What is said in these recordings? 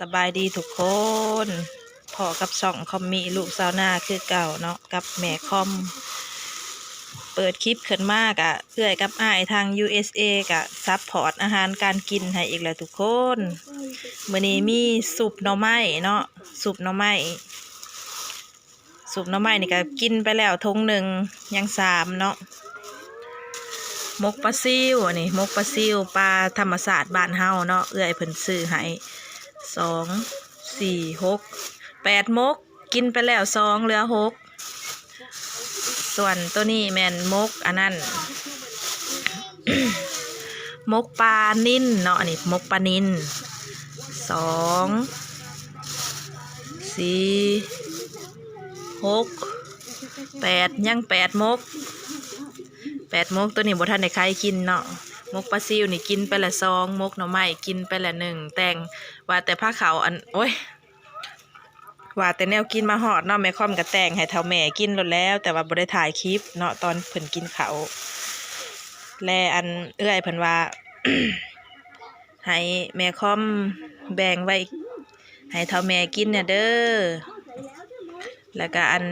สบายดีทุกคนพอกับช่องคอมมีลูกสาวนาคือเก่าเนาะกับแม่คอมเปิดคลิปขึ้นมากอะเอื้อยกับอ้ายทาง USA กะซัพพอร์ตอาหารการกินให้อีกแล้วทุกคนมื้อนี้มีซุปหน่อไม้เนาะซุปหน่อไม้นี่ก็กินไปแล้วทงหนึ่งยัง3เนาะมกปลาซิวนี่มกปลาซิวปลาธรรมศาสตร์บ้านเฮาเนาะเอื้อยเพิ่นซื้อให้2 4 6 8มกกินไปแล้ว2เหลือ6ส่วนตัวนี้แม่นมกอันนั้น มกปลานิ่นเนาะนี่มกปลานิ่น2 4 6 8ยัง8มกตัวนี้บ่ทันได้ใครกินเนาะมกปลาซิวนี่กินไปละ2มกหน่อไม้กินไปละ1แต่งว่าแต่ผ้าขาวอันโอ้ยว่าแต่แนวกินมาหอดเนาะแม่ค่อมก็แต่งให้เท่าแม่กินหมดแล้วแต่ว่าบ่ได้ถ่ายคลิปเนาะตอนเพิ่นกินข้าวแลอันเอื้อยเพิ่นว่า ให้แม่ค่อมแบ่งไว้ให้เท่าแม่กินเนี่ยเด้อแล้วก็อัน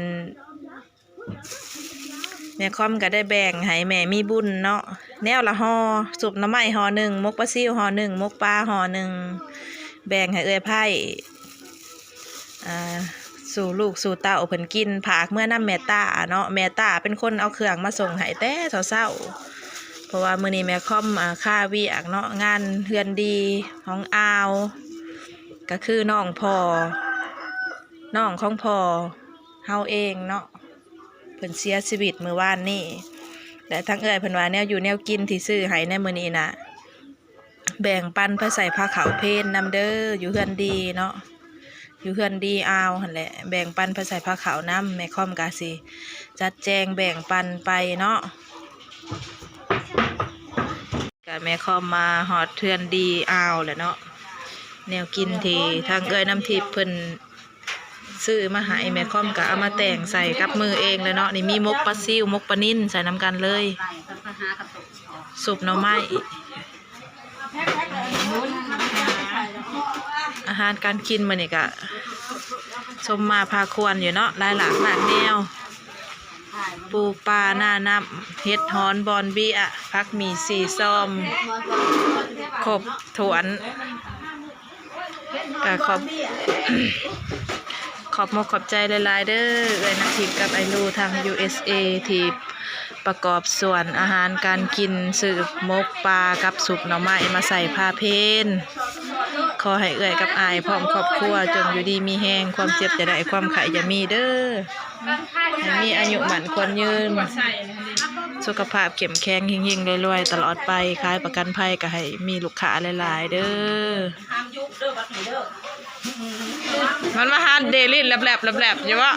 แม่ค่อมก็ได้แบ่งให้แม่มีบุญเนาะแนวละห่อสุปหน่อไม้ห่อหนึ่งมกปลาซิวห่อหนึ่งมกปลาห่อหนึ่งแบ่งให้เอื้อยไผ่สู่ลูกสู่เต้าเพิ่นกินผากเมื่อน้ำแม่ตาเนาะแม่ตาเป็นคนเอาเครื่องมาส่งให้แต่เช้าเพราะว่ามื้อนี้แม่ค่อมค่าเวียกเนาะงานเฮือนดีของอาวก็คือน้องของพ่อเฮาเองเนาะเพิ่นเสียชีวิตเมื่อวานนี้แต่ทั้งเอื้อยเพิ่นว่าแนวอยู่แนวกินที่ซื้อให้ในมื้อนี้นะแบ่งปันไปใส่ผ้าขาวเพลนำเด้ออยู่เฮือนดีเนาะอยู่เฮือนดีอาวหั่นแหละแบ่งปันไปใส่ผ้าขาวน้ำแม่ค่อมกาสิจัดแจงแบ่งปันไปเนาะกับแม่ค่อมมาหอดเฮือนดีอาวแหละเนาะแนวกินที่ทางเอ้ยน้ำทิพย์เพิ่นซื้อมาให้แม่ค่อมก็เอามาแต่งใส่กับมือเองเลยเนาะนี่มีมกปลาซิวมกปลานิ่นใส่น้ำกันเลยสุปหน่อไม้อาหารการกินมันนี่ก็ชมมาพาควรอยู่เนาะหลายหลากหลายแนวปูปลาหน้าน้ำเห็ดฮอนบอนเบี้ยพักมีสีส้มครบถ้วนก็ขอบมกขอบใจหลายๆเด้อเลยนะทิพย์กับไอรูทาง USA ที่ประกอบส่วนอาหารการกินสืบมกปลากับสุปหน่อไม้มาใส่ผ้าเพนขอให้เอื้อยกับอายพร้อมครอบครัวจงอยู่ดีมีแห้งความเจ็บจะได้ความไข่จะมีเด้อให้มีอายุหมันควรยืนสุขภาพเข้มแข็งยิ่งๆรวยๆตลอดไปขายประกันภัยก็ให้มีลูกค้าหลายๆเด้อมันมาหาเดลินแลบอยู่วะ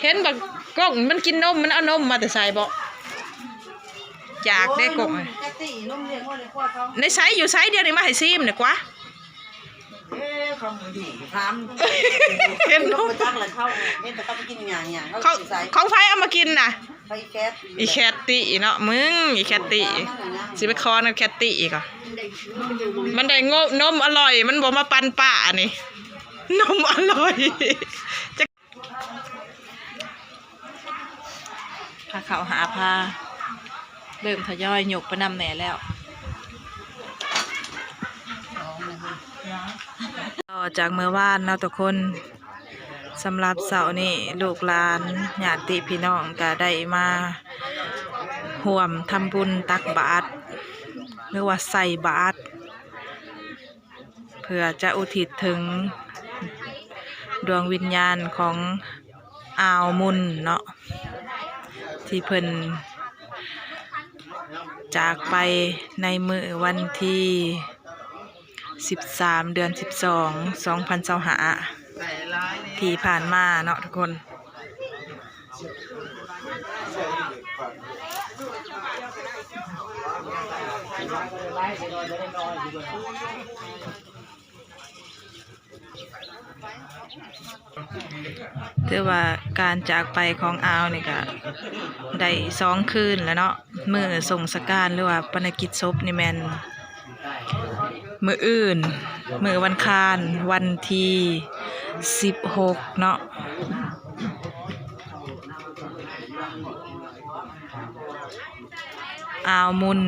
เห็นแบบกล้องมันกินนมมันเอานมมาแต่ใส่บ่อยากได้กล้องในไซส์อยู่ไซส์เดียวนี่มาให้ซิมเนี่ยกว่าเห็นนมของไฟเอามากินน่ะอีแคตตี้เนาะมึงอีแคตตี้สิไปคอนะแคตตี้อีกอ่ะมันได้งบนมอร่อยมันบอกมาปันป่านี่นมอร่อยพาเขาหาพาเริ่มทยอยหยกไปนำแหน่แล้วต่อจากเมื่อวานเนาะทุกคนสำหรับเสาร์นี้ลูกหลานญาติพี่น้องก็ได้มาห่วมทำบุญตักบาตรหรือว่าใส่บาตรเพื่อจะอุทิศถึงดวงวิญญาณของอาวมุนเนาะที่เพิ่นจากไปในมื้อวันที่13 เดือน 12 2025ที่ผ่านมาเนาะทุกคนถือว่าการจากไปของอาวนี่ก็ได้2 คืนแล้วเนาะมื้อส่งสการหรือว่าปนกิจศพนี่แม่น มื้ออื่นมื้อวันคารวันที่16เนาะอ่าวมุน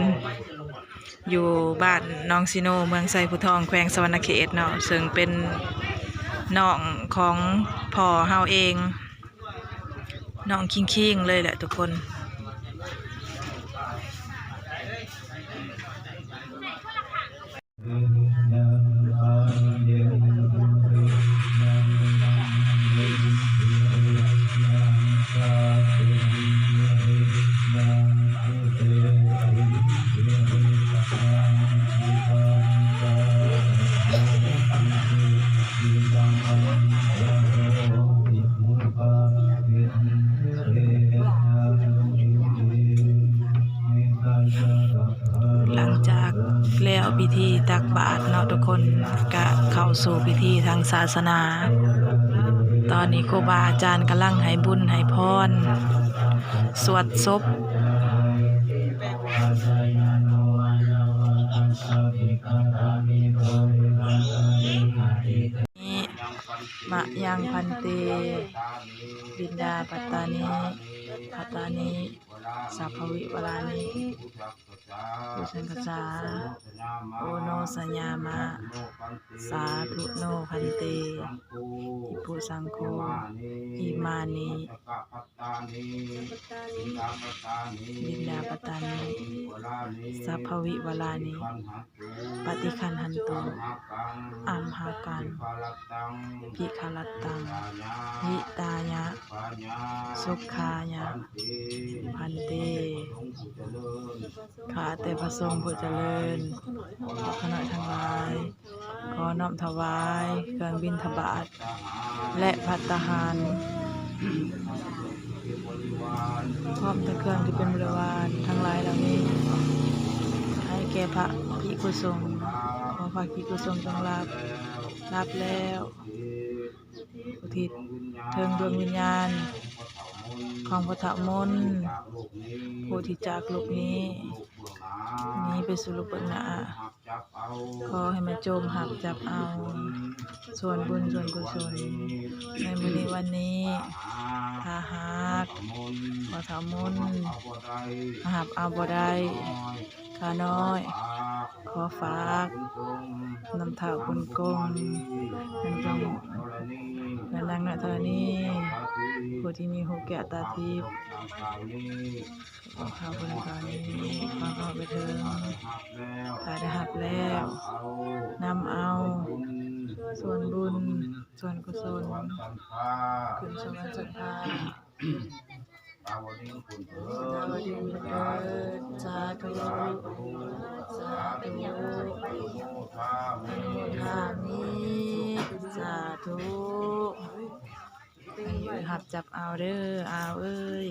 อยู่บ้านน้องซิโนเมืองไซผู้ทองแขวงสวรรณเขตเนาะซึ่งเป็นน้องของพ่อเฮาเองน้องคิงๆเลยแหละทุกคนหลังจากแล้วพิธีตักบาตรเนาะทุกคนก็เข้าสู่พิธีทางศาสนาตอนนี้ครูบาอาจารย์กำลังให้บุญให้พรสวดศพมะยังพันเตบินดาปัตตานิปัตตานิสัพพวิวลานิปุสังกสาโอโนสัญญามะสาธุโนพันเตอิปุสังโฆอิมานิบินดาปัตตานิสัพพวิวลานิปฏิคันหันตุอัมหากันพิคลัตตังหิตายะสุขายะพันเตข้าแต่พระสงฆ์ผู้เจริญคณะทั้งหลายขอน้อมถวายเครื่องบิณฑบาตและภัตตาหารพร้อมทั้งเครื่องที่เป็นบริวารทั้งหลายเหล่านี้ให้แก่พระภิกษุสงฆ์ขอพระภิกษุสงฆ์จงรับแล้วอุทิศเทิงดวงวิญญาณของพระธรรมนต์ผู้ที่จากโลกนี้ไปสู่โลกเบื้องหน้าขอให้มันจมหักจับเอาส่วนบุญส่วนกุศลในมื้อนี้วันนี้ถ้าหากพระธรรมนต์หับเอาบ่ได้ข้าน้อยขอฝากนำเท้าคุณกงมันจงนันดังณธรณีผู้ที่มีหูแก่ตาทิพย์ขอข้าวบนตอนนี้ขอเข้าไปเถิดถ้าได้หับแล้วนำเอาส่วนบุญส่วนกุศลขึ้นสวรรค์สุดท้ายดาวดึงพุทธสาธุสาธุอนุโมทามิสาธุหับจับเอาเด้อเอาเอ้ย